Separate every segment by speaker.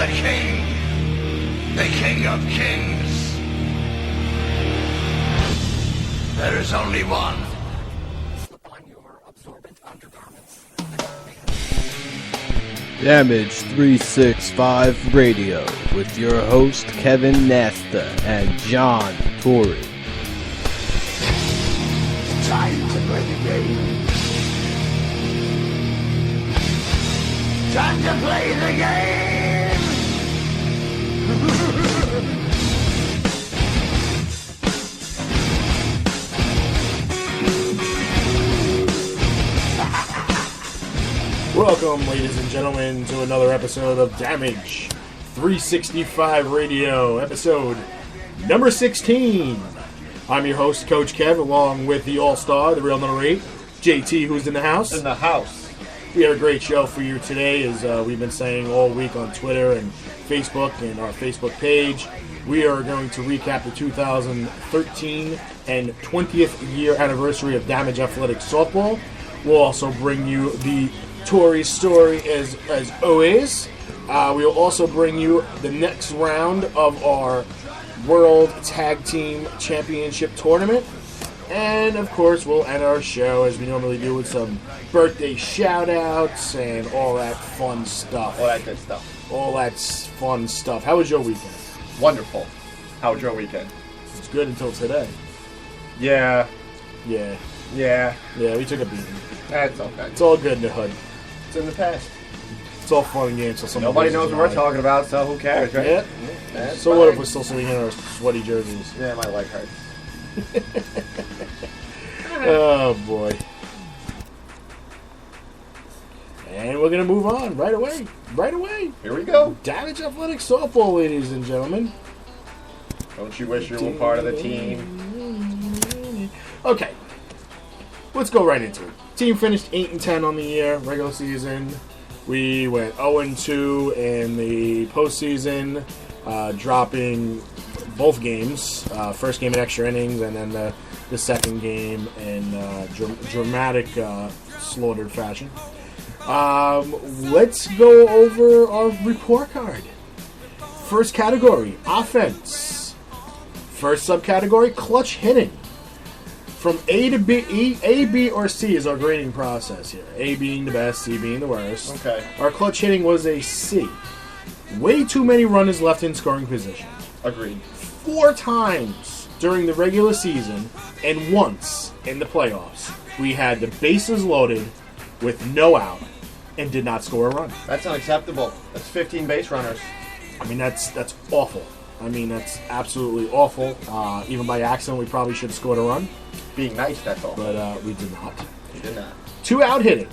Speaker 1: the king of kings. There is only one. Slip on your absorbent undergarments.
Speaker 2: Damage 365 Radio with your host Kevin Nasta and John Torrey.
Speaker 1: Time to play the game. Time to play the game.
Speaker 3: Welcome, ladies and gentlemen, to another episode of Damage 365 Radio, episode number 16. I'm your host, Coach Kev, along with the All-Star, the real number 8, JT, who's in the house.
Speaker 4: In the house.
Speaker 3: We have a great show for you today, as we've been saying all week on Twitter and Facebook and our Facebook page. We are going to recap the 2013 and 20th year anniversary of Damage Athletics Softball. We'll also bring you the Tory story as always. We'll also bring you the next round of our World Tag Team Championship Tournament. And, of course, we'll end our show, as we normally do, with some birthday shout-outs and all that fun stuff.
Speaker 4: All that good stuff.
Speaker 3: All that fun stuff. How was your weekend?
Speaker 4: Wonderful. How was your weekend?
Speaker 3: It's good until today.
Speaker 4: Yeah.
Speaker 3: Yeah, we took a beating.
Speaker 4: That's okay.
Speaker 3: It's all good in the hood.
Speaker 4: It's in the past.
Speaker 3: It's all fun and games. So
Speaker 4: Nobody knows what we're talking about, so who cares, right?
Speaker 3: Yeah. So what if we're still sitting in our sweaty jerseys?
Speaker 4: Yeah, my leg hurts.
Speaker 3: Oh, boy. And we're going to move on right away.
Speaker 4: Here we go.
Speaker 3: Damage Athletics Softball, ladies and gentlemen.
Speaker 4: Don't you wish you were part of the team?
Speaker 3: Okay. Let's go right into it. Team finished 8-10 on the year, regular season. We went 0-2 in the postseason, dropping both games. First game in extra innings, and then the second game in dramatic slaughtered fashion. Let's go over our report card. First category, offense. First subcategory, clutch hitting. From A to B, A, B, or C is our grading process here. A being the best, C being the worst.
Speaker 4: Okay.
Speaker 3: Our clutch hitting was a C. Way too many runners left in scoring position.
Speaker 4: Agreed.
Speaker 3: 4 times during the regular season and once in the playoffs, we had the bases loaded with no out and did not score a run.
Speaker 4: That's unacceptable. That's 15 base runners.
Speaker 3: I mean, that's awful. I mean, that's absolutely awful. Even by accident, we probably should have scored a run.
Speaker 4: Being nice, that's all.
Speaker 3: But we did not.
Speaker 4: You did not.
Speaker 3: 2 out hitting.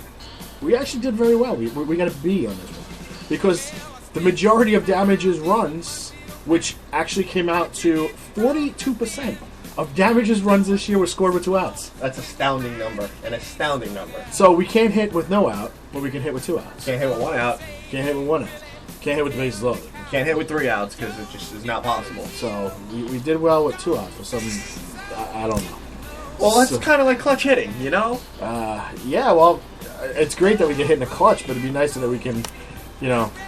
Speaker 3: We actually did very well. We got a B on this one. Because the majority of Damage's runs, which actually came out to 42% of Damage's runs this year were scored with 2 outs.
Speaker 4: That's astounding number. An astounding number.
Speaker 3: So we can't hit with no out, but we can hit with 2 outs.
Speaker 4: Can't hit with 1 out.
Speaker 3: Can't hit with 1 out. Can't hit with the bases loaded.
Speaker 4: Can't hit with 3 outs because it just is not possible.
Speaker 3: So we did well with 2 outs for some, I don't know.
Speaker 4: Well, that's kind of like clutch hitting, you know?
Speaker 3: Yeah, well, it's great that we get hit in the clutch, but it'd be nicer that we can,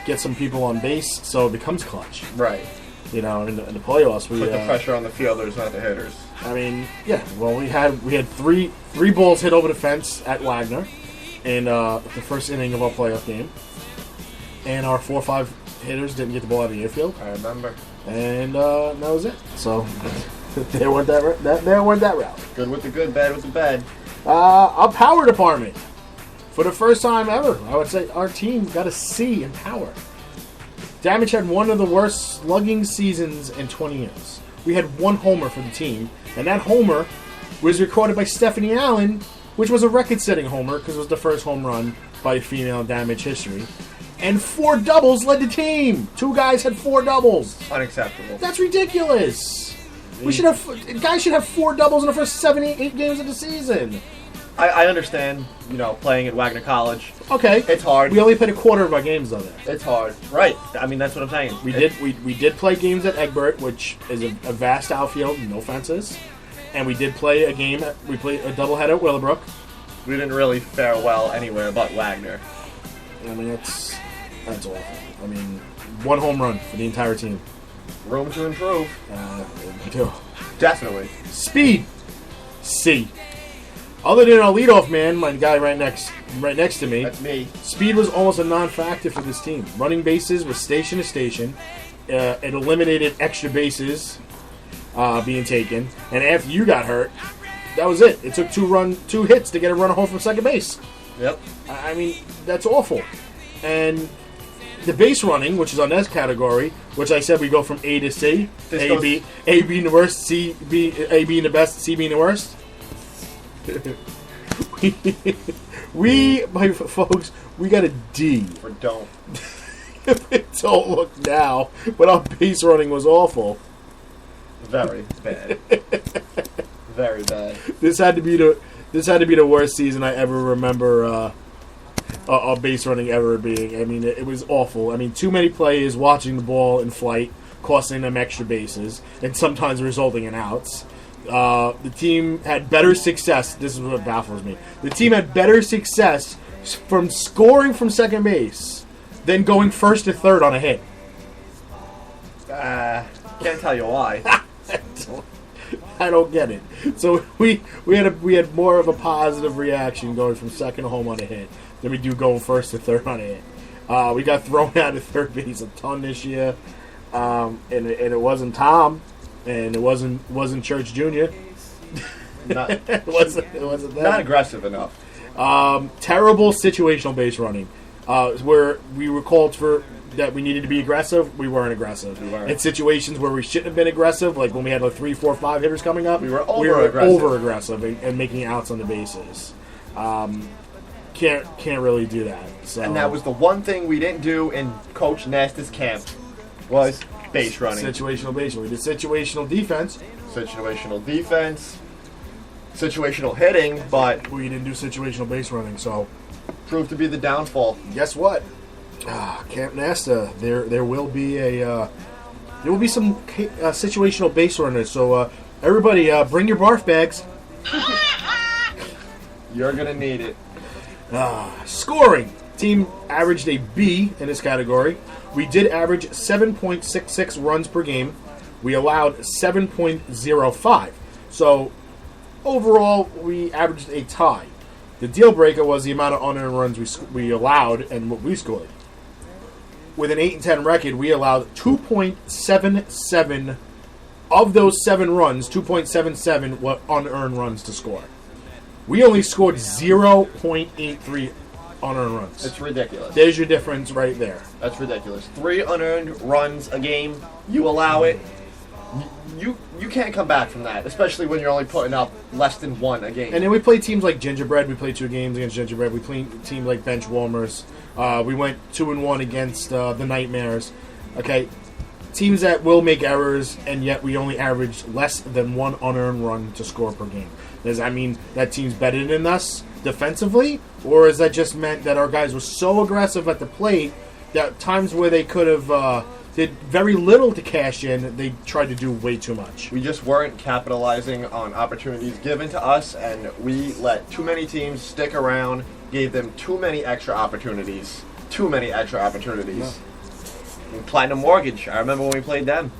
Speaker 3: get some people on base so it becomes clutch.
Speaker 4: Right.
Speaker 3: In the playoffs, we
Speaker 4: put the pressure on the fielders, not the hitters.
Speaker 3: I mean, yeah. Well, we had three balls hit over the fence at Wagner in the first inning of our playoff game, and our 4 or 5 hitters didn't get the ball out of the infield.
Speaker 4: I remember.
Speaker 3: And that was it. So there went that route.
Speaker 4: Good with the good, bad with the bad.
Speaker 3: Our power department. For the first time ever, I would say our team got a C in power. Damage had one of the worst slugging seasons in 20 years. We had 1 homer for the team, and that homer was recorded by Stephanie Allen, which was a record-setting homer because it was the first home run by female in Damage history. And 4 doubles led the team. 2 guys had 4 doubles.
Speaker 4: Unacceptable.
Speaker 3: That's ridiculous. Guys should have 4 doubles in the first 7, 8 games of the season.
Speaker 4: I understand, playing at Wagner College.
Speaker 3: Okay.
Speaker 4: It's hard.
Speaker 3: We only played a quarter of our games, though, there.
Speaker 4: It's hard. Right. I mean, that's what I'm saying.
Speaker 3: We did play games at Egbert, which is a vast outfield, no fences. And we did play a game, we played a doubleheader at Willowbrook.
Speaker 4: We didn't really fare well anywhere but Wagner.
Speaker 3: I mean, it's That's awful. I mean, 1 home run for the entire team.
Speaker 4: Room to improve. Definitely.
Speaker 3: Speed. C. Other than our leadoff man, my guy right next to me.
Speaker 4: That's me.
Speaker 3: Speed was almost a non-factor for this team. Running bases was station to station. It eliminated extra bases being taken. And after you got hurt, that was it. It took 2 hits to get a runner home from second base.
Speaker 4: Yep.
Speaker 3: I mean, that's awful. And the base running, which is on this category, which I said we go from A to C. A being the worst, A being the best, C being the worst. my folks, we got a D.
Speaker 4: Or don't.
Speaker 3: Don't look now, but our base running was awful.
Speaker 4: Very bad. Very bad.
Speaker 3: This had to be the worst season I ever remember. Our base running ever being. I mean, it was awful. I mean, too many players watching the ball in flight, costing them extra bases, and sometimes resulting in outs. The team had better success. This is what baffles me. The team had better success from scoring from second base than going first to third on a hit.
Speaker 4: Can't tell you why.
Speaker 3: I don't get it. So we had more of a positive reaction going from second home on a hit than we do going first to third on a hit. We got thrown out of third base a ton this year, and it wasn't Tom, and it wasn't Church Jr. it wasn't that.
Speaker 4: Not aggressive enough.
Speaker 3: Terrible situational base running, where we were called for that we needed to be aggressive. We weren't aggressive. In situations where we shouldn't have been aggressive, like when we had like 3, 4, 5 hitters coming up,
Speaker 4: we were over
Speaker 3: aggressive and making outs on the bases. Can't really do that. So.
Speaker 4: And that was the one thing we didn't do in Coach Nasta's camp was base running.
Speaker 3: Situational base running. We did situational defense.
Speaker 4: Situational defense. Situational hitting, but
Speaker 3: we didn't do situational base running, so
Speaker 4: proved to be the downfall.
Speaker 3: Guess what? Camp Nasta, there will be some situational base runners. So everybody, bring your barf bags.
Speaker 4: You're gonna need it.
Speaker 3: Scoring. Team averaged a B in this category. We did average 7.66 runs per game. We allowed 7.05. So overall, we averaged a tie. The deal breaker was the amount of unearned runs we allowed and what we scored. With an 8-10 record, we allowed 2.77 of those 7 runs. 2.77 were unearned runs to score. We only scored 0.83 unearned runs.
Speaker 4: It's ridiculous.
Speaker 3: There's your difference right there.
Speaker 4: That's ridiculous. 3 unearned runs a game. You allow it. You can't come back from that, especially when you're only putting up less than 1 a game.
Speaker 3: And then we play teams like Gingerbread. We played 2 games against Gingerbread. We played teams like Bench Warmers. We went 2-1 against the Nightmares. Okay, teams that will make errors, and yet we only averaged less than 1 unearned run to score per game. Does that mean that team's better than us defensively, or is that just meant that our guys were so aggressive at the plate that times where they could have did very little to cash in, they tried to do way too much?
Speaker 4: We just weren't capitalizing on opportunities given to us, and we let too many teams stick around, gave them too many extra opportunities.
Speaker 3: Yeah.
Speaker 4: And Platinum Mortgage, I remember when we played them.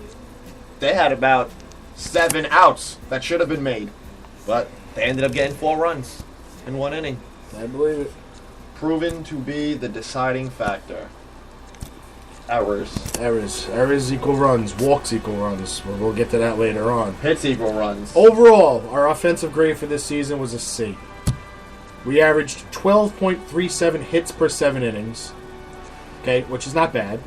Speaker 4: They had about 7 outs that should have been made, but they ended up getting 4 runs in 1 inning.
Speaker 3: I believe it.
Speaker 4: Proven to be the deciding factor.
Speaker 3: Errors equal runs. Walks equal runs. We'll get to that later on.
Speaker 4: Hits equal runs.
Speaker 3: Overall, our offensive grade for this season was a C. We averaged 12.37 hits per 7 innings. Okay, which is not bad.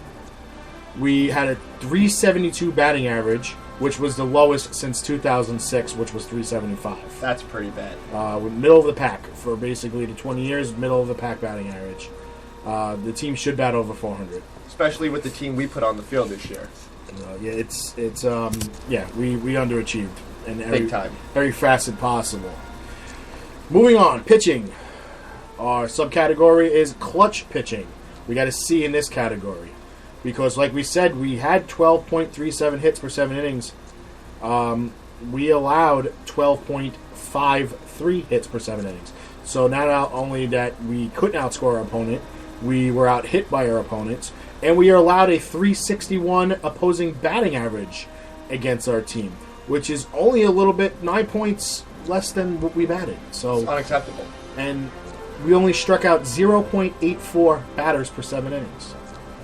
Speaker 3: We had a 372 batting average, which was the lowest since 2006, which was 375.
Speaker 4: That's pretty bad.
Speaker 3: Middle of the pack for basically the 20 years, middle of the pack batting average. The team should bat over 400.
Speaker 4: Especially with the team we put on the field this year.
Speaker 3: We underachieved in
Speaker 4: Big time.
Speaker 3: every facet possible. Moving on, pitching. Our subcategory is clutch pitching. We got a C in this category because, like we said, we had 12.37 hits per 7 innings. We allowed 12.53 hits per 7 innings. So not only that we couldn't outscore our opponent, We were out hit by our opponents, and we are allowed a 361 opposing batting average against our team, which is only a little bit 9 points less than what we batted. So
Speaker 4: It's unacceptable.
Speaker 3: and we only struck out 0.84 batters per 7 innings.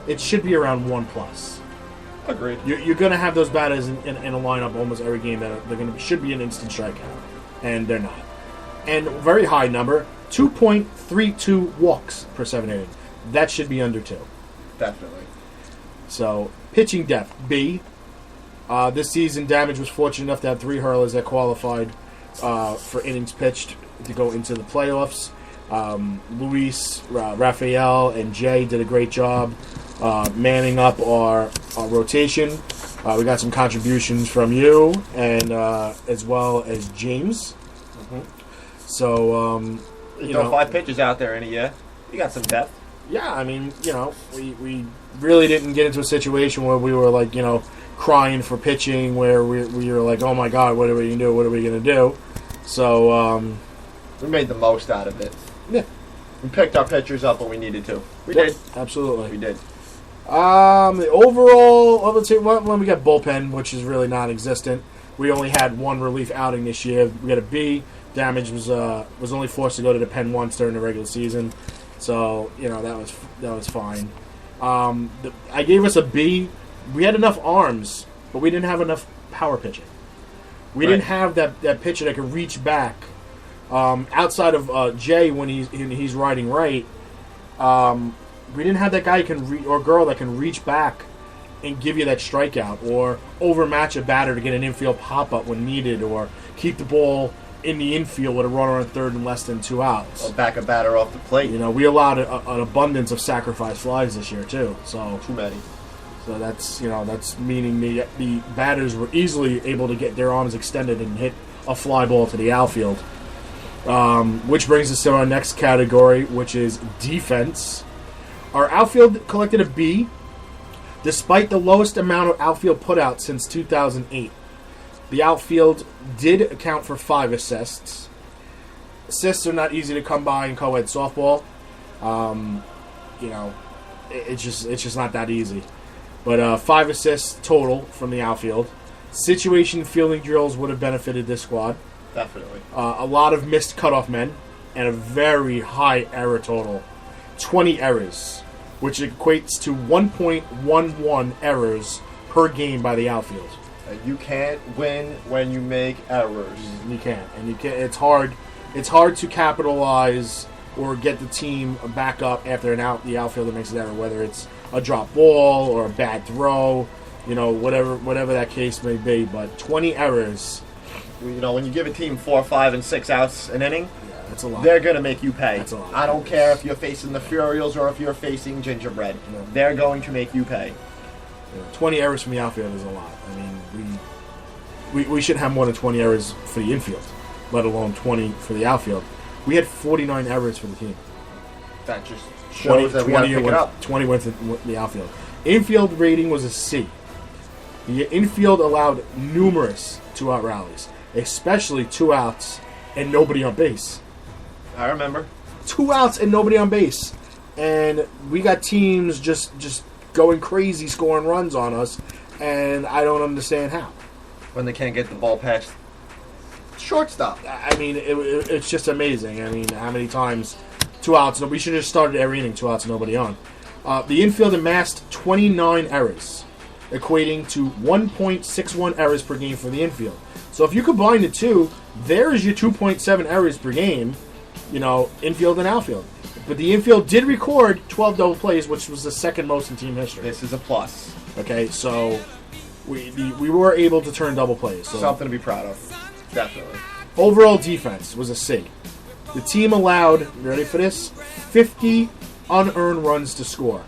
Speaker 3: It should be around 1+.
Speaker 4: Agreed.
Speaker 3: You're going to have those batters in a lineup almost every game that should be an instant strikeout, and they're not. And very high number, 2.32 walks per 7 innings. That should be under 2.
Speaker 4: Definitely.
Speaker 3: So, pitching depth, B. This season, Damage was fortunate enough to have 3 hurlers that qualified for innings pitched to go into the playoffs. Luis, Rafael, and Jay did a great job manning up our rotation. We got some contributions from you, and as well as James.
Speaker 4: Mm-hmm.
Speaker 3: So,
Speaker 4: You throw 5 pitches out there in a year. You got some depth.
Speaker 3: yeah, I mean, we really didn't get into a situation where we were like, crying for pitching, where we were like, oh my God, what are we going to do? What are we going to do? So,
Speaker 4: We made the most out of it.
Speaker 3: yeah.
Speaker 4: We picked our pitchers up when we needed to. We did.
Speaker 3: Absolutely.
Speaker 4: We did.
Speaker 3: The overall, let's see, when we got bullpen, which is really non-existent. We only had 1 relief outing this year. We got a B. Damage was only forced to go to the pen once during the regular season, so that was fine. I gave us a B. We had enough arms, but we didn't have enough power pitching. We didn't have that pitcher that could reach back. Outside of Jay when he's riding right, we didn't have that guy or girl that can reach back and give you that strikeout, or overmatch a batter to get an infield pop-up when needed, or keep the ball in the infield with a runner on third and less than 2 outs.
Speaker 4: Or back a batter off the plate.
Speaker 3: We allowed an abundance of sacrifice flies this year too. So
Speaker 4: Too many.
Speaker 3: So that's meaning the batters were easily able to get their arms extended and hit a fly ball to the outfield. Which brings us to our next category, which is defense. Our outfield collected a B, despite the lowest amount of outfield putouts since 2008. The outfield did account for 5 assists. Assists are not easy to come by in co-ed softball. It's just not that easy. But 5 assists total from the outfield. Situation fielding drills would have benefited this squad.
Speaker 4: Definitely.
Speaker 3: A lot of missed cutoff men and a very high error total. 20 errors, which equates to 1.11 errors per game by the outfield.
Speaker 4: You can't win when you make errors.
Speaker 3: You can't. It's hard to capitalize or get the team back up after the outfielder makes an error, whether it's a drop ball or a bad throw, whatever that case may be. But 20 errors.
Speaker 4: When you give a team 4, 5, and 6 outs an inning,
Speaker 3: Yeah, that's a lot.
Speaker 4: they're going to make you pay.
Speaker 3: That's a lot.
Speaker 4: I don't care if you're facing the Furials or if you're facing Gingerbread.
Speaker 3: Yeah.
Speaker 4: They're going to make you pay.
Speaker 3: 20 errors from the outfield is a lot. I mean, we should have more than 20 errors for the infield, let alone 20 for the outfield. We had 49 errors for the team.
Speaker 4: That just shows that we got to pick it up.
Speaker 3: 20 went to the outfield. Infield rating was a C. The infield allowed numerous 2-out rallies, especially 2 outs and nobody on base.
Speaker 4: I remember.
Speaker 3: 2 outs and nobody on base. And we got teams just going crazy scoring runs on us, and I don't understand how.
Speaker 4: When they can't get the ball past shortstop.
Speaker 3: I mean, it's just amazing. I mean, how many times 2 outs? We should have just started every inning 2 outs, nobody on. The infield amassed 29 errors, equating to 1.61 errors per game for the infield. So if you combine the two, there's your 2.7 errors per game, infield and outfield. But the infield did record 12 double plays, which was the second most in team history.
Speaker 4: This is a plus.
Speaker 3: Okay, so we were able to turn double plays. So
Speaker 4: Something to be proud of. Definitely.
Speaker 3: overall defense was a C. The team allowed, you ready for this? 50 unearned runs to score.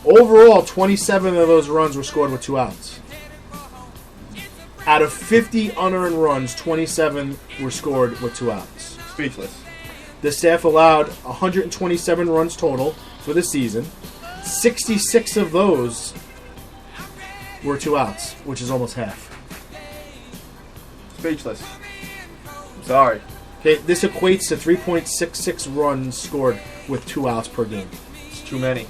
Speaker 3: Overall, 27 of those runs were scored with 2 outs. Out of 50 unearned runs, 27 were scored with 2 outs.
Speaker 4: Speechless.
Speaker 3: The staff allowed 127 runs total for the season. 66 of those were 2 outs, which is almost half.
Speaker 4: Speechless. I'm sorry.
Speaker 3: Okay, this equates to 3.66 runs scored with 2 outs per game.
Speaker 4: It's too many.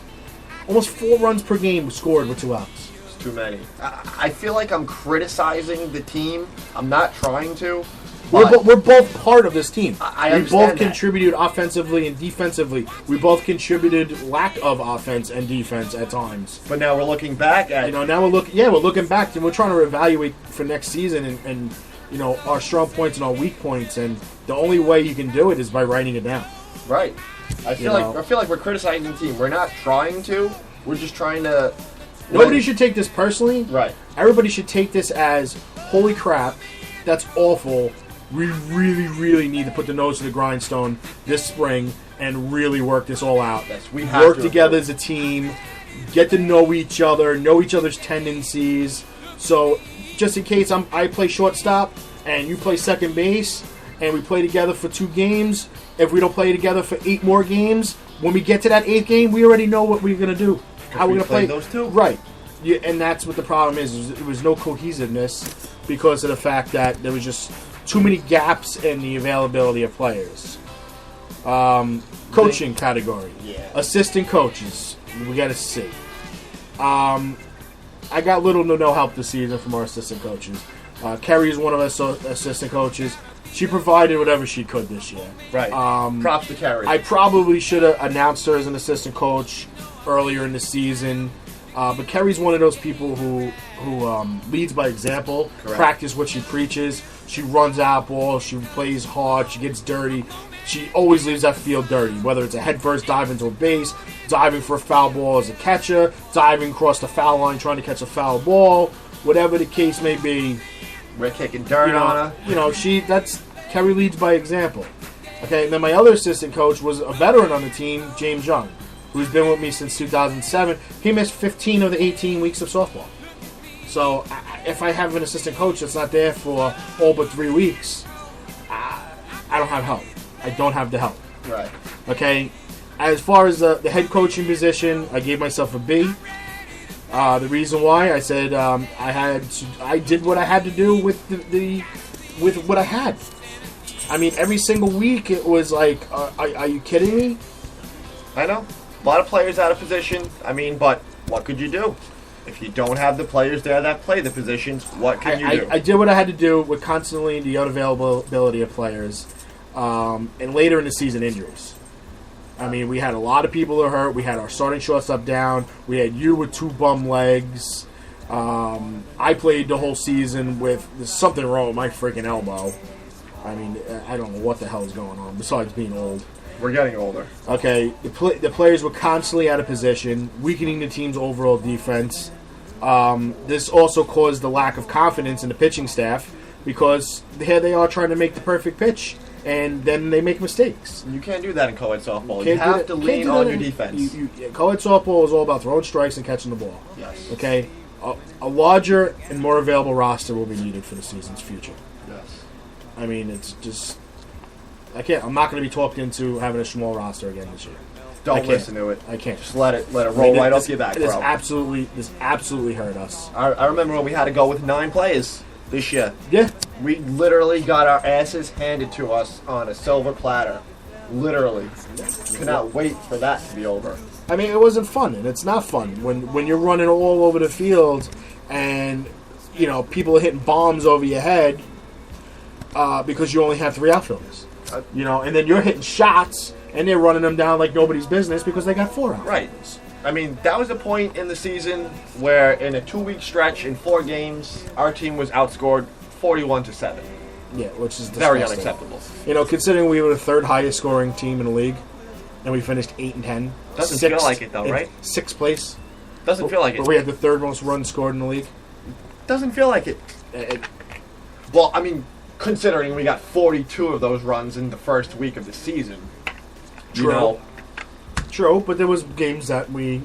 Speaker 3: Almost 4 runs per game scored with 2 outs.
Speaker 4: It's too many. I feel like I'm criticizing the team. I'm not trying to.
Speaker 3: We're both part of this team.
Speaker 4: I
Speaker 3: we
Speaker 4: understand
Speaker 3: both
Speaker 4: that.
Speaker 3: contributed offensively and defensively. We both contributed lack of offense and defense at times.
Speaker 4: But now we're looking back at
Speaker 3: Now we're looking back and we're trying to evaluate for next season and our strong points and our weak points. And the only way you can do it is by writing it down.
Speaker 4: right. I feel like we're criticizing the team. We're not trying to. We're just trying to.
Speaker 3: Nobody should take this personally.
Speaker 4: Right.
Speaker 3: Everybody should take this as, holy crap, that's awful. We really, really need to put the nose to the grindstone this spring and really work this all out.
Speaker 4: Yes, we have
Speaker 3: work
Speaker 4: to,
Speaker 3: together as a team, get to know each other's tendencies. So, just in case I play shortstop and you play second base, and we play together for 2 games, if we don't play together for 8 more games, when we get to that 8th game, we already know what we're going to do. How we're going to play
Speaker 4: those 2.
Speaker 3: Right. Yeah, and that's what the problem is. There was no cohesiveness because of the fact that there was just too many gaps in the availability of players. Coaching category.
Speaker 4: Yeah.
Speaker 3: Assistant coaches. We got to see. I got little to no help this season from our assistant coaches. Kerry is one of our assistant coaches. She provided whatever she could this year.
Speaker 4: Right. Props to Carrie.
Speaker 3: I probably should have announced her as an assistant coach earlier in the season. But Kerry's one of those people who leads by example,
Speaker 4: Correct.
Speaker 3: practice what she preaches. She runs out ball, she plays hard, she gets dirty. She always leaves that field dirty, whether it's a head first dive into a base, diving for a foul ball as a catcher, diving across the foul line trying to catch a foul ball, whatever the case may be.
Speaker 4: We're kicking dirt on her.
Speaker 3: That's Kerry leads by example. Okay, and then my other assistant coach was a veteran on the team, James Young, who's been with me since 2007. He missed 15 of the 18 weeks of softball. So if I have an assistant coach that's not there for all but 3 weeks, I don't have help. I don't have the help.
Speaker 4: Right.
Speaker 3: Okay? As far as the head coaching position, I gave myself a B. The reason why, I said I did what I had to do with with what I had. I mean, every single week it was like, are you kidding me?
Speaker 4: I know. A lot of players out of position. I mean, but what could you do? If you don't have the players there that play the positions, what can you do?
Speaker 3: I did what I had to do with constantly the unavailability of players, and later in the season, injuries. I mean, we had a lot of people that hurt. We had our starting shortstop down. We had you with 2 bum legs. I played the whole season with there's something wrong with my freaking elbow. I mean, I don't know what the hell is going on besides being old.
Speaker 4: We're getting older.
Speaker 3: Okay, the players were constantly out of position, weakening the team's overall defense. This also caused the lack of confidence in the pitching staff because here they are trying to make the perfect pitch, and then they make mistakes.
Speaker 4: You can't do that in co-ed softball.
Speaker 3: Can't
Speaker 4: You have
Speaker 3: do
Speaker 4: to
Speaker 3: that-
Speaker 4: lean
Speaker 3: can't do
Speaker 4: on
Speaker 3: that
Speaker 4: your
Speaker 3: in-
Speaker 4: defense.
Speaker 3: Co-ed softball is all about throwing strikes and catching the ball.
Speaker 4: Yes.
Speaker 3: Okay, a larger and more available roster will be needed for the season's future.
Speaker 4: Yes.
Speaker 3: I mean, it's just I'm not going to be talked into having a small roster again this year. I
Speaker 4: Don't
Speaker 3: can't.
Speaker 4: listen to it.
Speaker 3: I can't.
Speaker 4: Just let it roll right off your back,
Speaker 3: This
Speaker 4: bro.
Speaker 3: absolutely hurt us.
Speaker 4: I remember when we had to go with 9 players this year.
Speaker 3: Yeah.
Speaker 4: We literally got our asses handed to us on a silver platter. Literally. Cannot wait for that to be over.
Speaker 3: I mean, it wasn't fun, and it's not fun when you're running all over the field and people are hitting bombs over your head because you only have 3 outfielders. And then you're hitting shots and they're running them down like nobody's business because they got 4 outfielders.
Speaker 4: Right. I mean, that was a point in the season where in a 2-week stretch in 4 games, our team was outscored 41-7.
Speaker 3: Yeah, which is
Speaker 4: Very
Speaker 3: disgusting.
Speaker 4: unacceptable.
Speaker 3: Considering we were the 3rd highest scoring team in the league, and we finished 8-10.
Speaker 4: Doesn't feel like it though, right?
Speaker 3: 6th place.
Speaker 4: Doesn't feel like
Speaker 3: But
Speaker 4: it.
Speaker 3: we had the 3rd most runs scored in the league.
Speaker 4: Doesn't feel like it. Well, I mean, considering we got 42 of those runs in the first week of the season.
Speaker 3: True. True, but there was games that we,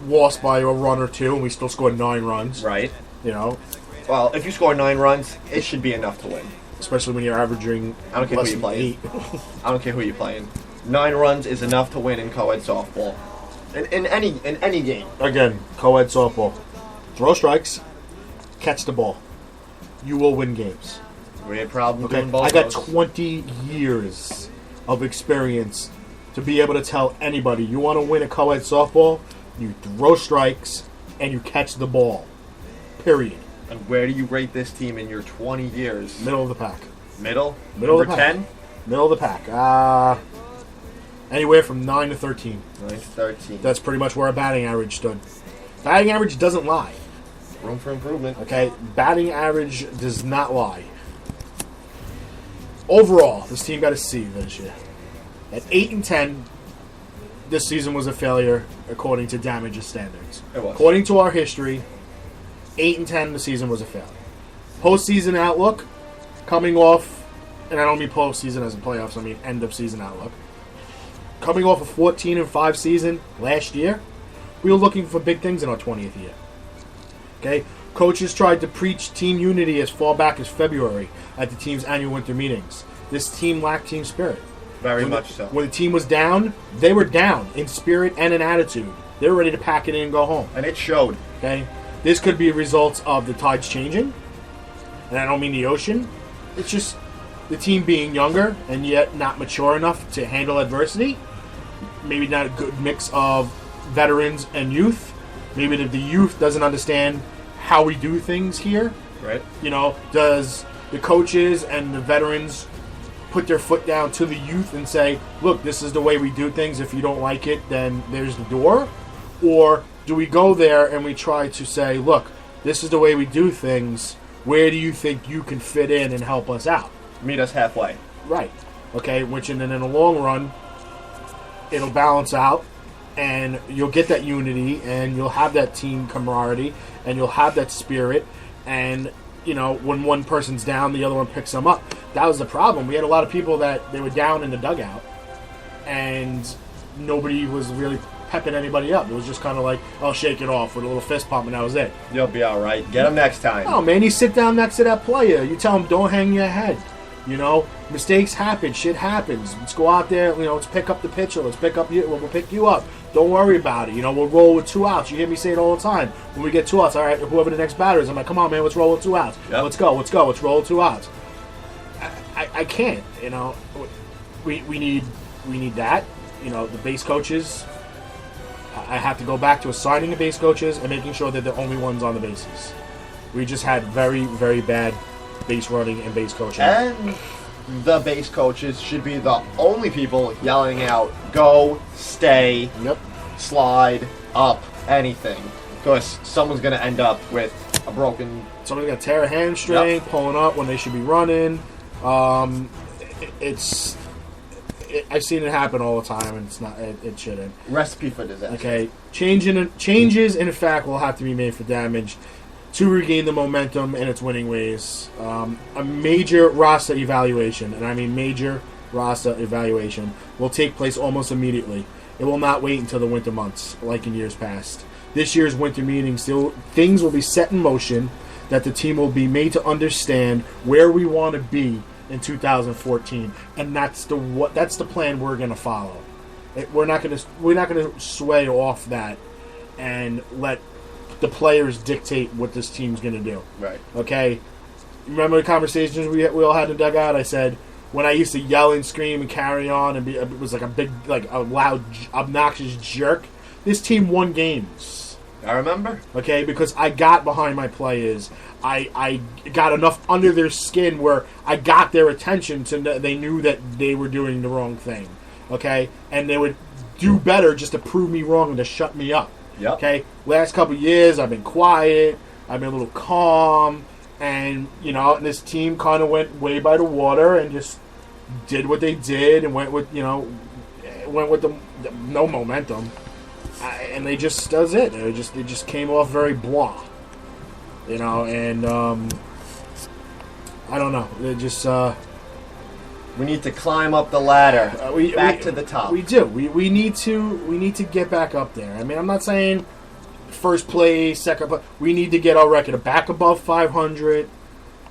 Speaker 3: lost by a run or 2, and we still scored 9 runs.
Speaker 4: Right.
Speaker 3: Well,
Speaker 4: if you score 9 runs, it should be enough to win.
Speaker 3: Especially when you're averaging
Speaker 4: I don't care
Speaker 3: less
Speaker 4: who you
Speaker 3: than
Speaker 4: play.
Speaker 3: 8.
Speaker 4: I don't care who you're playing. 9 runs is enough to win in co-ed softball. In any game.
Speaker 3: Again, co-ed softball. Throw strikes, catch the ball. You will win games.
Speaker 4: We had problems
Speaker 3: Okay,
Speaker 4: doing both
Speaker 3: I got
Speaker 4: those.
Speaker 3: 20 years of experience to be able to tell anybody, you want to win a co-ed softball, you throw strikes, and you catch the ball. Period.
Speaker 4: And where do you rate this team in your 20 years?
Speaker 3: Middle of the pack.
Speaker 4: Middle?
Speaker 3: Middle
Speaker 4: Number
Speaker 3: of the pack.
Speaker 4: 10?
Speaker 3: Middle of the pack. Anywhere from 9 to 13.
Speaker 4: 9 to 13.
Speaker 3: That's pretty much where our batting average stood. Batting average doesn't lie.
Speaker 4: Room for improvement.
Speaker 3: Okay? Batting average does not lie. Overall, this team got a C this year. At 8 and 10, this season was a failure according to Damage's standards.
Speaker 4: It was.
Speaker 3: According to our history, 8 and 10, the season was a failure. Postseason outlook, coming off, and I don't mean postseason as in playoffs, I mean end of season outlook. Coming off a 14 and 5 season last year, we were looking for big things in our 20th year. Okay? Coaches tried to preach team unity as far back as February at the team's annual winter meetings. This team lacked team spirit.
Speaker 4: Very much so.
Speaker 3: When the team was down, they were down in spirit and in attitude. They were ready to pack it in and go home.
Speaker 4: And it showed.
Speaker 3: Okay? This could be a result of the tides changing. And I don't mean the ocean. It's just the team being younger and yet not mature enough to handle adversity. Maybe not a good mix of veterans and youth. Maybe the youth doesn't understand how we do things here.
Speaker 4: Right.
Speaker 3: You know, does the coaches and the veterans put their foot down to the youth and say, look, this is the way we do things. If you don't like it, then there's the door? Or do we go there and we try to say, look, this is the way we do things. Where do you think you can fit in and help us out?
Speaker 4: Meet us halfway.
Speaker 3: Right. Okay, which in the long run, it'll balance out and you'll get that unity and you'll have that team camaraderie and you'll have that spirit. And, you know, when one person's down, the other one picks them up. That was the problem. We had a lot of people that they were down in the dugout and nobody was really pepping anybody up. It was just kind of like, oh, shake it off with a little fist pump and that was it.
Speaker 4: You'll be all right. Get them next time.
Speaker 3: Oh, man, you sit down next to that player. You tell him, don't hang your head. You know, mistakes happen. Shit happens. Let's go out there. You know, let's pick up the pitcher. Let's pick up you. We'll pick you up. Don't worry about it. You know, we'll roll with 2 outs. You hear me say it all the time. When we get 2 outs, all right, whoever the next batter is, I'm like, come on, man, let's roll with 2 outs.
Speaker 4: Yep.
Speaker 3: Let's go. Let's roll with 2 outs. I can't. You know, we need that. You know, the base coaches. I have to go back to assigning the base coaches and making sure that they're the only ones on the bases. We just had very, very bad base running and base coaching.
Speaker 4: And the base coaches should be the only people yelling out, go, stay,
Speaker 3: Yep.
Speaker 4: slide, up, anything. Because someone's going to end up with a broken...
Speaker 3: Somebody's got to tear a hamstring,
Speaker 4: Yep.
Speaker 3: pulling up when they should be running. I've seen it happen all the time, and it's not. It shouldn't.
Speaker 4: recipe for disaster.
Speaker 3: Okay, changes in fact will have to be made for Damage to regain the momentum in its winning ways. A major roster evaluation, and I mean major roster evaluation, will take place almost immediately. It will not wait until the winter months, like in years past. This year's winter meeting, things will be set in motion that the team will be made to understand where we want to be in 2014, and that's the plan we're going to follow. We're not going to sway off that and let the players dictate what this team's going to do.
Speaker 4: Right.
Speaker 3: Okay. Remember the conversations we all had in the dugout? I said when I used to yell and scream and carry on and it was like a loud, obnoxious jerk. This team won games.
Speaker 4: I remember.
Speaker 3: Okay, because I got behind my players. I got enough under their skin where I got their attention to they knew that they were doing the wrong thing. Okay, and they would do better just to prove me wrong and to shut me up.
Speaker 4: Yep.
Speaker 3: Okay, last couple of years I've been quiet. I've been a little calm, and and this team kind of went way by the water and just did what they did and went with the no momentum. And they just does it. They just came off very blah, and I don't know. They just
Speaker 4: We need to climb up the ladder, back to the top.
Speaker 3: We do. We need to get back up there. I mean, I'm not saying first place, second place. We need to get our record back above 500.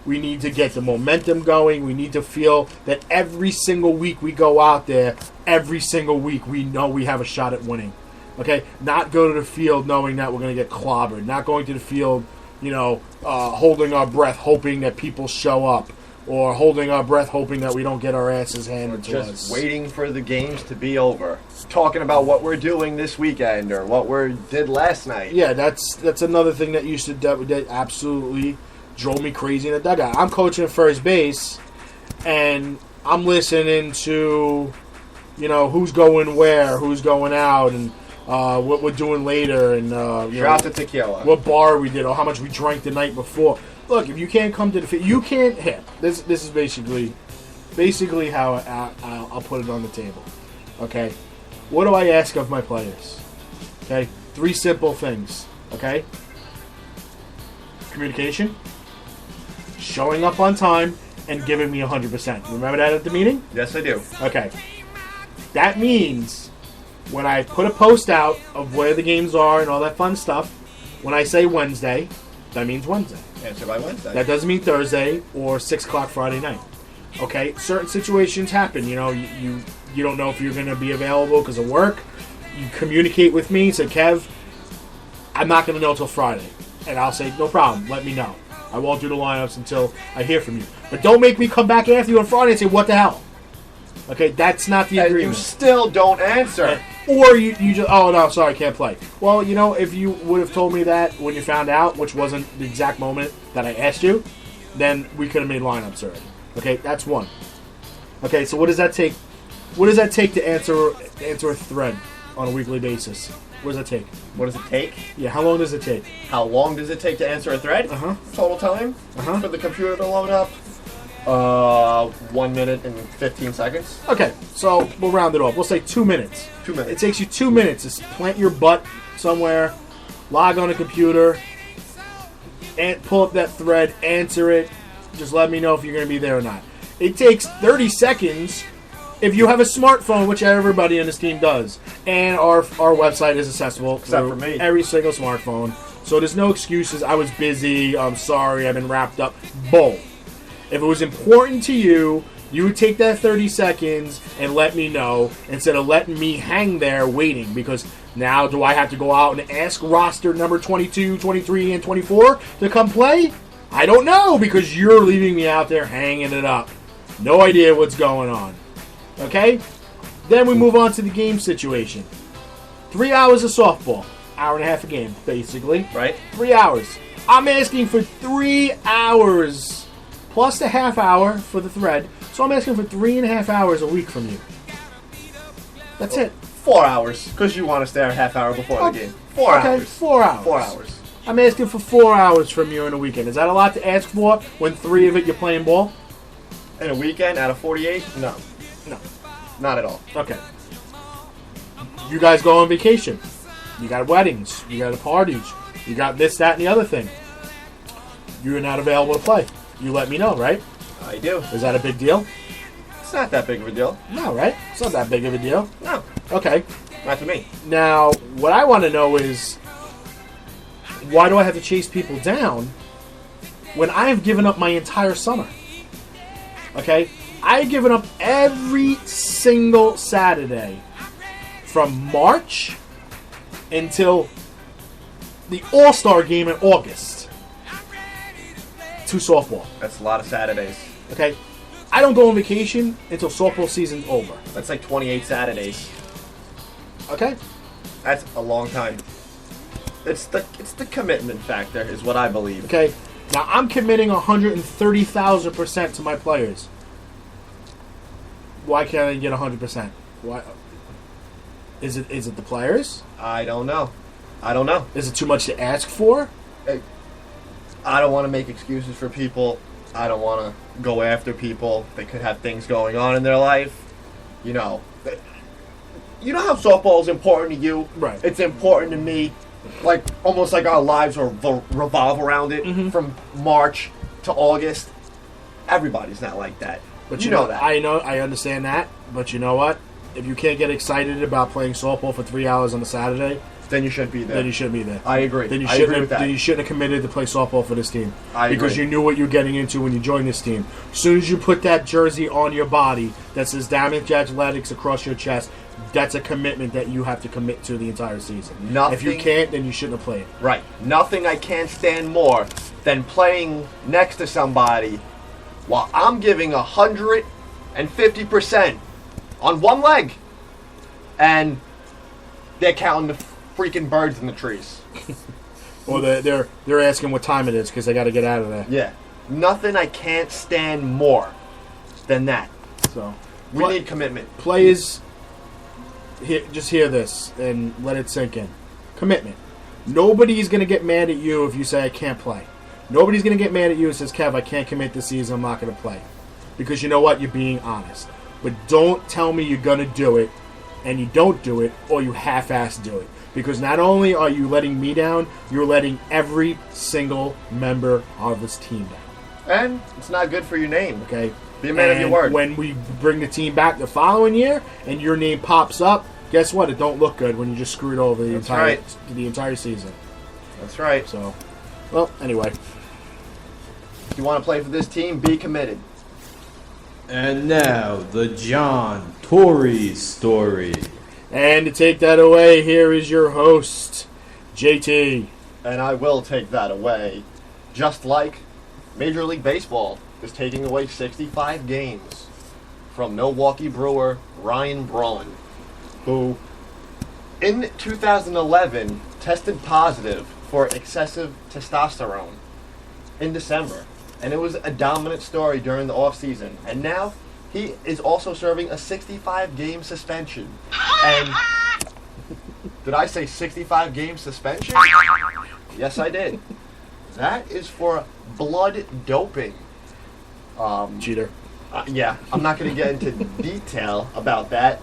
Speaker 3: We need to get the momentum going. We need to feel that every single week we go out there, every single week we know we have a shot at winning. Okay, not go to the field knowing that we're going to get clobbered. Not going to the field, holding our breath, hoping that people show up. or holding our breath hoping that we don't get our asses handed to us.
Speaker 4: Just waiting for the games to be over. Talking about what we're doing this weekend or what we did last night.
Speaker 3: Yeah, that's another thing that used to that absolutely drove me crazy in the dugout. I'm coaching first base, and I'm listening to, who's going where, who's going out, and what we're doing later, and
Speaker 4: Shout out to tequila.
Speaker 3: what bar we did, or how much we drank the night before. Look, if you can't come to the field, you can't hit. This is basically how I'll put it on the table. Okay, what do I ask of my players? Okay, 3 simple things. Okay, communication, showing up on time, and giving me 100%. Remember that at the meeting?
Speaker 4: Yes, I do.
Speaker 3: Okay, that means when I put a post out of where the games are and all that fun stuff, when I say Wednesday, that means Wednesday.
Speaker 4: Answer by Wednesday.
Speaker 3: That doesn't mean Thursday or 6 o'clock Friday night. Okay, certain situations happen. You don't know if you're going to be available because of work. You communicate with me, say, Kev, I'm not going to know until Friday. And I'll say, no problem, let me know. I won't do the lineups until I hear from you. But don't make me come back after you on Friday and say, what the hell? Okay, that's not the agreement.
Speaker 4: And you still don't answer.
Speaker 3: Or you just, oh, no, sorry, can't play. Well, if you would have told me that when you found out, which wasn't the exact moment that I asked you, then we could have made lineups already. Okay, that's one. Okay, so what does that take? What does that take to answer a thread on a weekly basis? What does that take?
Speaker 4: What does it take?
Speaker 3: Yeah, how long does it take?
Speaker 4: How long does it take to answer a thread?
Speaker 3: Uh-huh.
Speaker 4: Total time?
Speaker 3: Uh-huh.
Speaker 4: For the computer to load up? 1 minute and 15 seconds.
Speaker 3: Okay, so we'll round it off. We'll say 2 minutes.
Speaker 4: 2 minutes.
Speaker 3: It takes you 2 minutes to plant your butt somewhere, log on a computer, and pull up that thread, answer it. Just let me know if you're going to be there or not. It takes 30 seconds if you have a smartphone, which everybody in this team does. And our website is accessible
Speaker 4: Except
Speaker 3: through
Speaker 4: for me.
Speaker 3: every single smartphone. So there's no excuses. I was busy. I'm sorry. I've been wrapped up. Bull. If it was important to you, you would take that 30 seconds and let me know instead of letting me hang there waiting. Because now do I have to go out and ask roster number 22, 23, and 24 to come play? I don't know, because you're leaving me out there hanging it up. No idea what's going on. Okay? Then we move on to the game situation. 3 hours of softball. Hour and a half a game, basically.
Speaker 4: Right.
Speaker 3: 3 hours. I'm asking for 3 hours plus a half hour for the thread. So I'm asking for 3.5 hours a week from you. That's it.
Speaker 4: 4 hours, because you want to stay a half hour before the game. 4
Speaker 3: okay,
Speaker 4: hours.
Speaker 3: 4 hours.
Speaker 4: 4 hours.
Speaker 3: I'm asking for 4 hours from you in a weekend. Is that a lot to ask for when 3 of it you're playing ball?
Speaker 4: In a weekend out of 48? No.
Speaker 3: No.
Speaker 4: Not at all.
Speaker 3: Okay. You guys go on vacation. You got weddings. You got parties. You got this, that, and the other thing. You're not available to play. You let me know, right?
Speaker 4: I do.
Speaker 3: Is that a big deal?
Speaker 4: It's not that big of a deal.
Speaker 3: No, right? It's not that big of a deal.
Speaker 4: No.
Speaker 3: Okay.
Speaker 4: Not to me.
Speaker 3: Now, what I want to know is, why do I have to chase people down when I have given up my entire summer? Okay? I've given up every single Saturday from March until the All-Star game in August to softball.
Speaker 4: That's a lot of Saturdays.
Speaker 3: Okay? I don't go on vacation until softball season's over.
Speaker 4: That's like 28 Saturdays.
Speaker 3: Okay?
Speaker 4: That's a long time. It's the commitment factor, is what I believe.
Speaker 3: Okay? Now, I'm committing 130,000% to my players. Why can't I get 100%? Why? Is it the players?
Speaker 4: I don't know.
Speaker 3: Is it too much to ask for?
Speaker 4: I don't want to make excuses for people. I don't want to go after people. They could have things going on in their life. You know how softball is important to you?
Speaker 3: Right.
Speaker 4: It's important to me. Like, almost like our lives revolve around it from March to August. Everybody's not like that.
Speaker 3: But
Speaker 4: you know that.
Speaker 3: I understand that. But you know what? If you can't get excited about playing softball for 3 hours on a Saturday,
Speaker 4: then you shouldn't be there.
Speaker 3: Then you shouldn't be there.
Speaker 4: I agree.
Speaker 3: Then you
Speaker 4: I agree with that.
Speaker 3: Then you shouldn't have committed to play softball for this team.
Speaker 4: Because
Speaker 3: you knew what you were getting into when you joined this team. As soon as you put that jersey on your body that says Damage Athletics across your chest, that's a commitment that you have to commit to the entire season. If you can't, then you shouldn't have played.
Speaker 4: Right. Nothing I can't stand more than playing next to somebody while I'm giving 150% on one leg. And they're counting the freaking birds in the trees.
Speaker 3: Or they're asking what time it is because they got to get out of there.
Speaker 4: Yeah. Nothing I can't stand more than that.
Speaker 3: So
Speaker 4: we need commitment.
Speaker 3: Players, just hear this and let it sink in. Commitment. Nobody's going to get mad at you if you say, I can't play. Nobody's going to get mad at you and says, Kev, I can't commit this season. I'm not going to play. Because you know what? You're being honest. But don't tell me you're going to do it and you don't do it or you half-ass do it. Because not only are you letting me down, you're letting every single member of this team down.
Speaker 4: And it's not good for your name.
Speaker 3: Okay?
Speaker 4: Be a man of your word.
Speaker 3: When we bring the team back the following year and your name pops up, guess what? It don't look good when you just screwed over the entire season.
Speaker 4: That's right.
Speaker 3: So, well, anyway.
Speaker 4: If you want to play for this team, be committed.
Speaker 2: And now, the John Tory story.
Speaker 3: And to take that away, here is your host, JT.
Speaker 4: And I will take that away. Just like Major League Baseball is taking away 65 games from Milwaukee Brewer Ryan Braun, who in 2011 tested positive for excessive testosterone in December. And it was a dominant story during the offseason. And now he is also serving a 65-game suspension. And did I say 65-game suspension? Yes, I did. That is for blood doping.
Speaker 3: Cheater.
Speaker 4: Yeah, I'm not going to get into detail about that.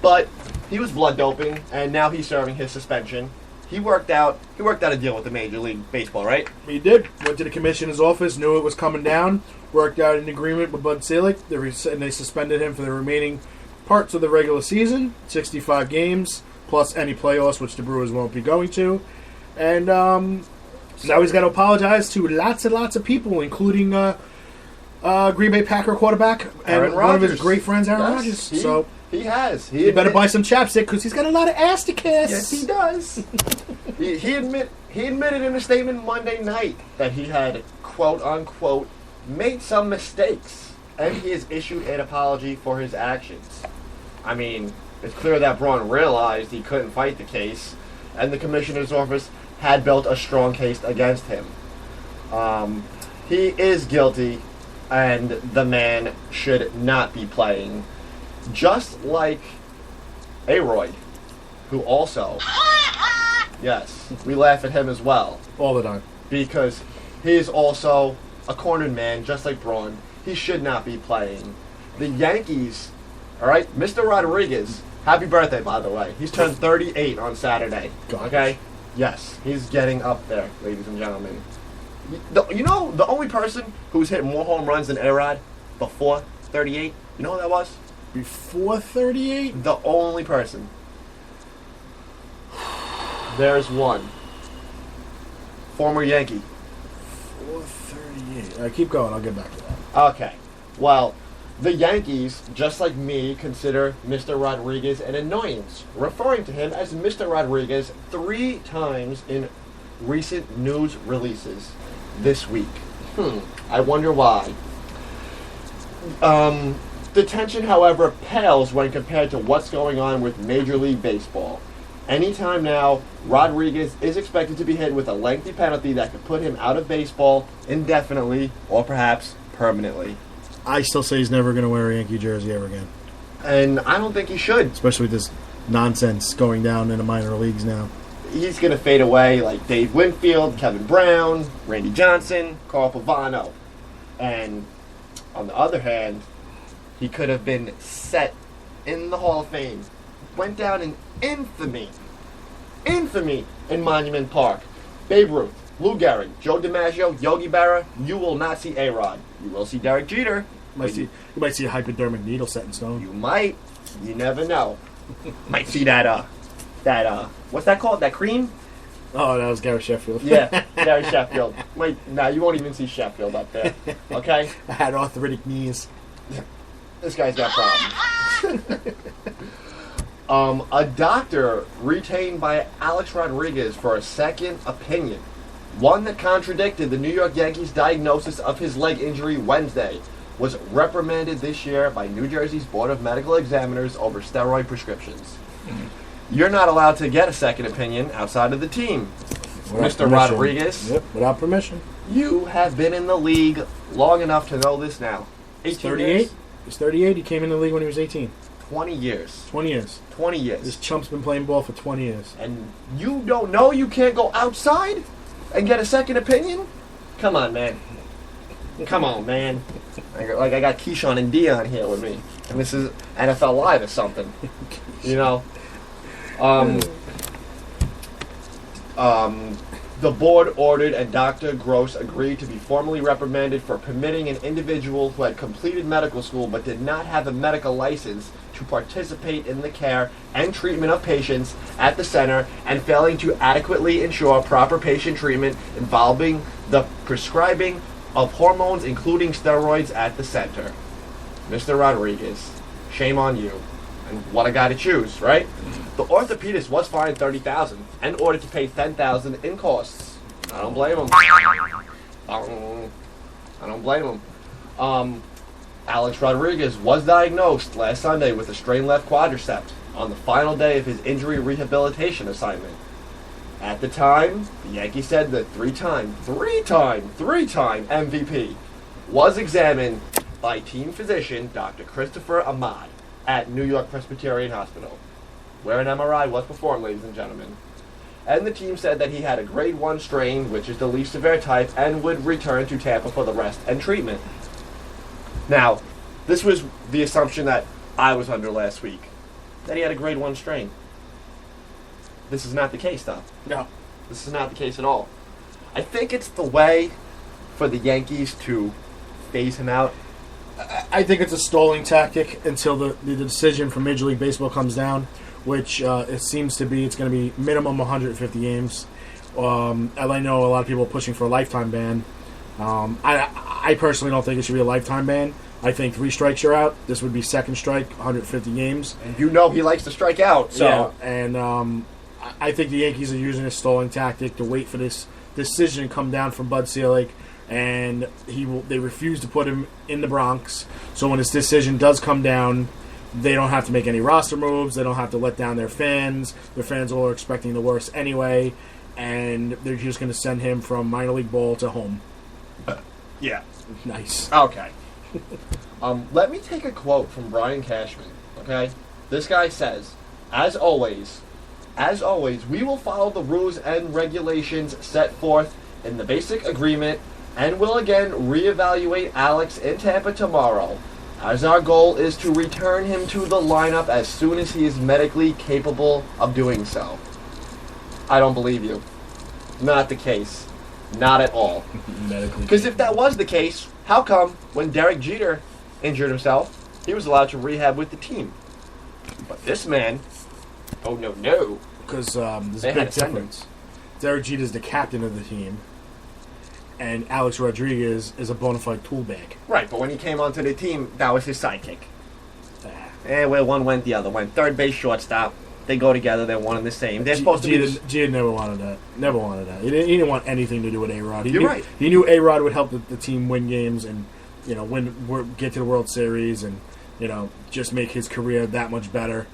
Speaker 4: But he was blood doping, and now he's serving his suspension. He worked out a deal with the Major League Baseball, right?
Speaker 3: He did. Went to the commissioner's office, knew it was coming down, worked out an agreement with Bud Selig, and they suspended him for the remaining parts of the regular season, 65 games, plus any playoffs, which the Brewers won't be going to. And now he's got to apologize to lots and lots of people, including Green Bay Packer quarterback and one of his great friends, Aaron Rodgers.
Speaker 4: He has.
Speaker 3: He better buy some chapstick because he's got a lot of ass to kiss.
Speaker 4: Yes, he does. he admitted in a statement Monday night that he had, quote unquote, made some mistakes, and he has issued an apology for his actions. I mean, it's clear that Braun realized he couldn't fight the case, and the commissioner's office had built a strong case against him. He is guilty, and the man should not be playing. Just like Aroyd, who also, yes, we laugh at him as well.
Speaker 3: All the time.
Speaker 4: Because he is also a cornered man, just like Braun. He should not be playing. The Yankees, all right, Mr. Rodriguez, happy birthday, by the way. He's turned 38 on Saturday.
Speaker 3: Gosh.
Speaker 4: Okay? Yes, he's getting up there, ladies and gentlemen. You know, the only person who's hit more home runs than A-Rod before 38, you know who that was?
Speaker 3: Before 38?
Speaker 4: The only person. There's one. Former Yankee.
Speaker 3: 438. Keep going. I'll get back to that.
Speaker 4: Okay. Well, the Yankees, just like me, consider Mr. Rodriguez an annoyance, referring to him as Mr. Rodriguez 3 times in recent news releases this week. I wonder why. The tension, however, pales when compared to what's going on with Major League Baseball. Anytime now, Rodriguez is expected to be hit with a lengthy penalty that could put him out of baseball indefinitely or perhaps permanently.
Speaker 3: I still say he's never going to wear a Yankee jersey ever again.
Speaker 4: And I don't think he should.
Speaker 3: Especially with this nonsense going down in the minor leagues now.
Speaker 4: He's going to fade away like Dave Winfield, Kevin Brown, Randy Johnson, Carl Pavano. And on the other hand, he could have been set in the Hall of Fame. Went down in infamy in Monument Park. Babe Ruth, Lou Gehrig, Joe DiMaggio, Yogi Berra. You will not see A-Rod. You will see Derek Jeter.
Speaker 3: You might see a hypodermic needle set in stone.
Speaker 4: You might. You never know. Might see that what's that called? That cream?
Speaker 3: Oh, that was Gary Sheffield.
Speaker 4: Yeah, Gary Sheffield. You won't even see Sheffield up there. Okay?
Speaker 3: I had arthritic knees.
Speaker 4: This guy's got problems. A doctor retained by Alex Rodriguez for a second opinion one that contradicted the New York Yankees' diagnosis of his leg injury Wednesday, was reprimanded this year by New Jersey's Board of Medical Examiners over steroid prescriptions. You're not allowed to get a second opinion outside of the team.
Speaker 3: Without
Speaker 4: Mr.
Speaker 3: permission.
Speaker 4: Rodriguez,
Speaker 3: Yep, without permission.
Speaker 4: you have been in the league long enough to know this now.
Speaker 3: He's
Speaker 4: 18
Speaker 3: 38.
Speaker 4: years?
Speaker 3: He's 38. He came in the league when he was 18.
Speaker 4: 20 years.
Speaker 3: 20 years.
Speaker 4: 20
Speaker 3: This
Speaker 4: years.
Speaker 3: chump's been playing ball for 20 years.
Speaker 4: And you don't know you can't go outside and get a second opinion? Come on, man. Come on, man. I got Keyshawn and Dion here with me. And this is NFL Live or something. You know? The board ordered and Dr. Gross agreed to be formally reprimanded for permitting an individual who had completed medical school but did not have a medical license to participate in the care and treatment of patients at the center and failing to adequately ensure proper patient treatment involving the prescribing of hormones including steroids at the center. Mr. Rodriguez, shame on you. And what a guy to choose, right? The orthopedist was fined $30,000 and ordered to pay $10,000 in costs. I don't blame him. I don't blame him. Alex Rodriguez was diagnosed last Sunday with a strained left quadricep on the final day of his injury rehabilitation assignment. At the time, the Yankees said that three-time MVP was examined by team physician Dr. Christopher Ahmad at New York Presbyterian Hospital, where an MRI was performed, ladies and gentlemen. And the team said that he had a grade 1 strain, which is the least severe type, and would return to Tampa for the rest and treatment. Now, this was the assumption that I was under last week, that he had a grade 1 strain. This is not the case, though.
Speaker 3: No.
Speaker 4: This is not the case at all. I think it's the way for the Yankees to phase him out.
Speaker 3: I think it's a stalling tactic until the decision from Major League Baseball comes down, which it seems to be it's going to be minimum 150 games. And I know a lot of people are pushing for a lifetime ban. I personally don't think it should be a lifetime ban. I think 3 strikes you're out. This would be second strike, 150 games.
Speaker 4: And you know he likes to strike out, so...
Speaker 3: Yeah, and I think the Yankees are using a stalling tactic to wait for this decision to come down from Bud Selig, and they refuse to put him in the Bronx. So when this decision does come down, they don't have to make any roster moves. They don't have to let down their fans. Their fans all are expecting the worst anyway, and they're just going to send him from minor league ball to home.
Speaker 4: Yeah.
Speaker 3: Nice.
Speaker 4: Okay. Let me take a quote from Brian Cashman, okay? This guy says, As always, we will follow the rules and regulations set forth in the basic agreement and will again reevaluate Alex in Tampa tomorrow, as our goal is to return him to the lineup as soon as he is medically capable of doing so. I don't believe you. Not the case. Not at all. Because if that was the case, how come when Derek Jeter injured himself, he was allowed to rehab with the team? But this man, oh no.
Speaker 3: Because there's a
Speaker 4: They had
Speaker 3: big
Speaker 4: to send him.
Speaker 3: difference. Derek Jeter is the captain of the team, and Alex Rodriguez is a bona fide tool bag.
Speaker 4: Right, but when he came onto the team, that was his sidekick.
Speaker 3: Ah.
Speaker 4: Where one went, the other went. Third base, shortstop. They go together. They're one and the same. They're supposed to be.
Speaker 3: Jeter never wanted that. Never wanted that. He didn't want anything to do with A-Rod.
Speaker 4: You're right.
Speaker 3: He knew A-Rod would help the team win games and get to the World Series and just make his career that much better.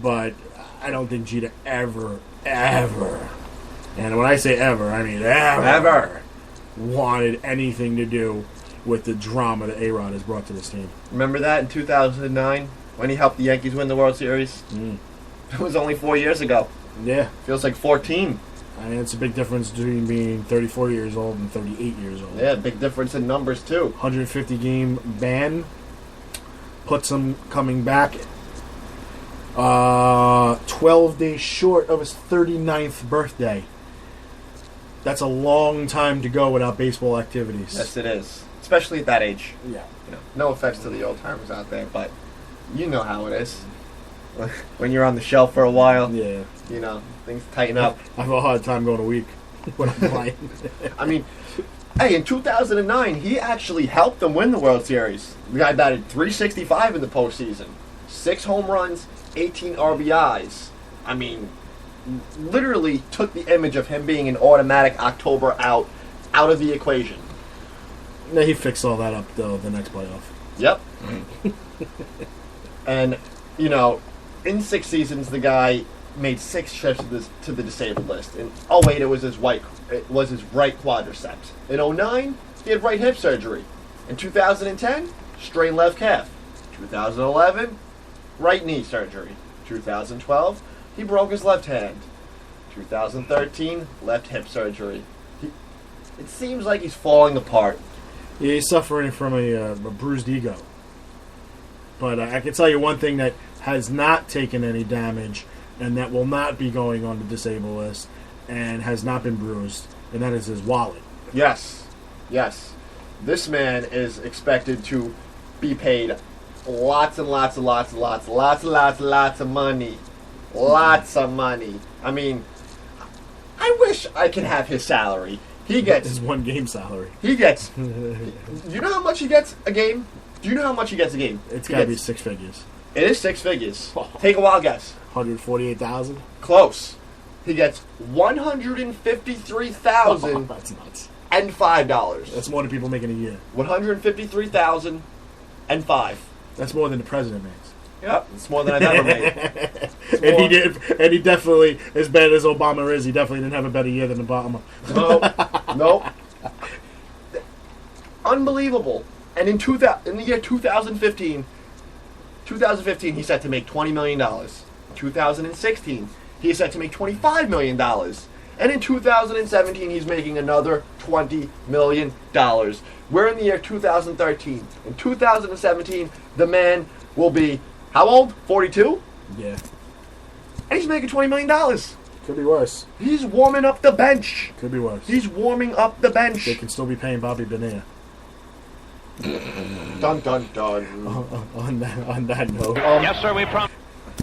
Speaker 3: But I don't think Jeter ever, and when I say ever, I mean ever wanted anything to do with the drama that A-Rod has brought to this team.
Speaker 4: Remember that in 2009 when he helped the Yankees win the World Series? It was only 4 years ago.
Speaker 3: Yeah.
Speaker 4: Feels like 14.
Speaker 3: I mean, it's a big difference between being 34 years old and 38 years old.
Speaker 4: Yeah, big difference in numbers, too.
Speaker 3: 150 game ban puts him coming back 12 days short of his 39th birthday. That's a long time to go without baseball activities.
Speaker 4: Yes, it is. Especially at that age.
Speaker 3: Yeah.
Speaker 4: No offense to the old-timers out there, but you know how it is. When you're on the shelf for a while,
Speaker 3: Yeah.
Speaker 4: Things tighten up.
Speaker 3: I have a hard time going a week when I'm playing.
Speaker 4: I mean, hey, in 2009, he actually helped them win the World Series. The guy batted .365 in the postseason. 6 home runs, 18 RBIs. I mean, literally took the image of him being an automatic October out of the equation.
Speaker 3: No, he fixed all that up, though, the next playoff.
Speaker 4: Yep. And, you know, in 6 seasons, the guy made 6 trips to the disabled list. In 08, it was his right quadriceps. In 09, he had right hip surgery. In 2010, strained left calf. 2011, right knee surgery. 2012, he broke his left hand. 2013, left hip surgery. It seems like he's falling apart.
Speaker 3: Yeah, he's suffering from a bruised ego. But I can tell you one thing that has not taken any damage and that will not be going on the disabled list and has not been bruised, and that is his wallet.
Speaker 4: Yes. This man is expected to be paid lots of money. Lots of money. I mean, I wish I could have his salary. He gets
Speaker 3: his one game salary.
Speaker 4: He gets. You know how much he gets a game? Do you know how much he gets a game?
Speaker 3: It's got to be 6 figures.
Speaker 4: It is 6 figures. Take a wild guess.
Speaker 3: 148,000.
Speaker 4: Close. He gets $153,000.
Speaker 3: That's nuts.
Speaker 4: And $5.
Speaker 3: That's more than people make in a year.
Speaker 4: $153,000 and $5.
Speaker 3: That's more than the president makes.
Speaker 4: Yep, it's more than I've ever made.
Speaker 3: And he definitely, as bad as Obama is, he definitely didn't have a better year than Obama.
Speaker 4: Nope. Unbelievable. And in the year 2015, he's set to make $20 million. In 2016, he is set to make $25 million. And in 2017, he's making another $20 million. We're in the year 2013. In 2017, the man will be, how old? 42?
Speaker 3: Yeah.
Speaker 4: And he's making $20 million.
Speaker 3: Could be worse.
Speaker 4: He's warming up the bench.
Speaker 3: Could be worse.
Speaker 4: He's warming up the bench.
Speaker 3: They can still be paying Bobby Bonilla.
Speaker 4: Dun, dun, dun.
Speaker 3: On that note.
Speaker 1: Yes, sir, we promise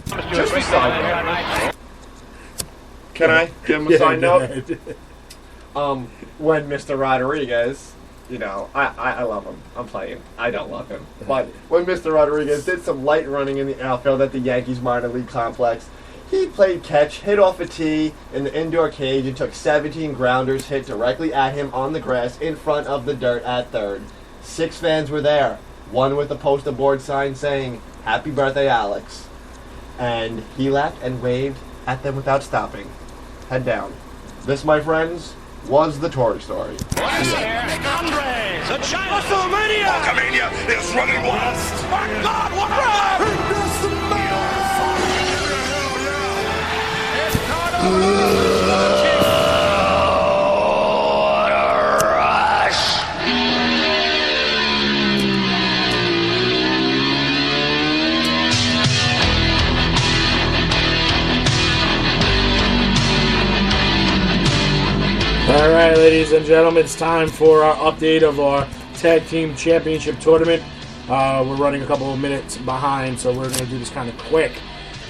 Speaker 1: you
Speaker 4: Just
Speaker 1: a
Speaker 4: a
Speaker 1: great
Speaker 4: side note. Can I give him a side note? When Mr. Rodriguez, you know, I love him. I'm playing. I don't love him. But when Mr. Rodriguez did some light running in the outfield at the Yankees minor league complex, he played catch, hit off a tee in the indoor cage, and took 17 grounders hit directly at him on the grass in front of the dirt at third. 6 fans were there. One with a poster board sign saying, "Happy birthday, Alex." And he left and waved at them without stopping. Head down. This, my friends, was the Tory Story.
Speaker 1: Andres, a giant WrestleMania!
Speaker 5: Hulkamania is running west!
Speaker 1: My God, what a run!
Speaker 5: What a rush!
Speaker 3: All right, ladies and gentlemen, it's time for our update of our Tag Team Championship Tournament. We're running a couple of minutes behind, so we're going to do this kind of quick.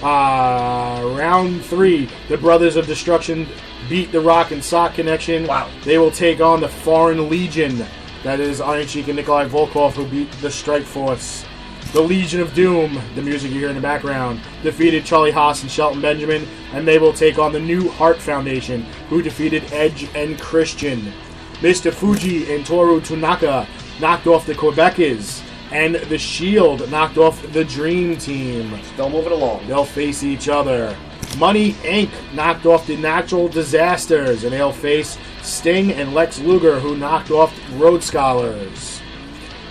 Speaker 3: Round 3, the Brothers of Destruction beat the Rock and Sock Connection.
Speaker 4: Wow.
Speaker 3: They will take on the Foreign Legion. That is Iron Sheik and Nikolai Volkov, who beat the Strike Force. The Legion of Doom, the music you hear in the background, defeated Charlie Haas and Shelton Benjamin, and they will take on the New Heart Foundation, who defeated Edge and Christian. Mr. Fuji and Toru Tanaka knocked off the Quebecers, and the Shield knocked off the Dream Team.
Speaker 4: Still moving along.
Speaker 3: They'll face each other. Money Inc. knocked off the Natural Disasters, and they'll face Sting and Lex Luger, who knocked off Road Scholars.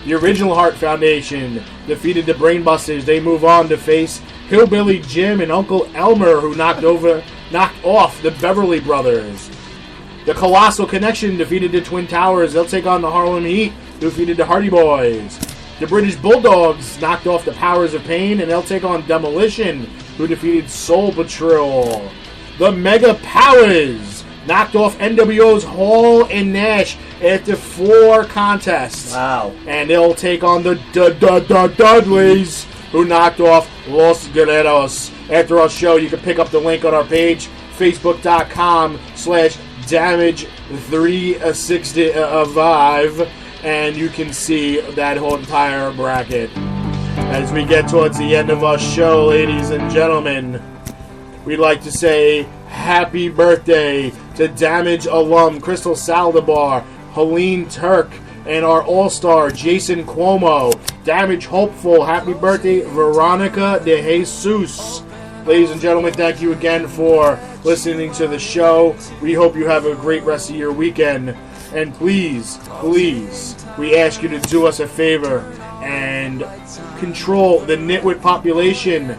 Speaker 3: The Original Heart Foundation defeated the Brainbusters. They move on to face Hillbilly Jim and Uncle Elmer, who knocked off the Beverly Brothers. The Colossal Connection defeated the Twin Towers. They'll take on the Harlem Heat, who defeated the Hardy Boys. The British Bulldogs knocked off the Powers of Pain, and they'll take on Demolition, who defeated Soul Patrol. The Mega Powers knocked off NWO's Hall and Nash after 4 contests.
Speaker 4: Wow.
Speaker 3: And they'll take on the Dudleys, who knocked off Los Guerreros. After our show, you can pick up the link on our page, facebook.com/damage365, and you can see that whole entire bracket. As we get towards the end of our show, ladies and gentlemen, we'd like to say happy birthday to Damage alum Crystal Saldibar, Helene Turk, and our all-star Jason Cuomo. Damage hopeful, happy birthday Veronica de Jesus. Ladies and gentlemen, thank you again for listening to the show. We hope you have a great rest of your weekend. And please, we ask you to do us a favor and control the nitwit population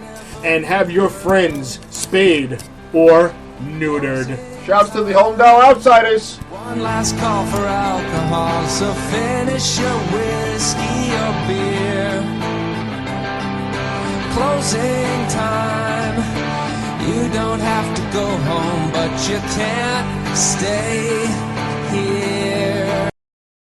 Speaker 3: and have your friends spayed or neutered.
Speaker 4: Shouts to the Homedale Outsiders.
Speaker 6: One last call for alcohol, so finish your whiskey or beer. Closing time. You don't have to go home, but you can't stay here.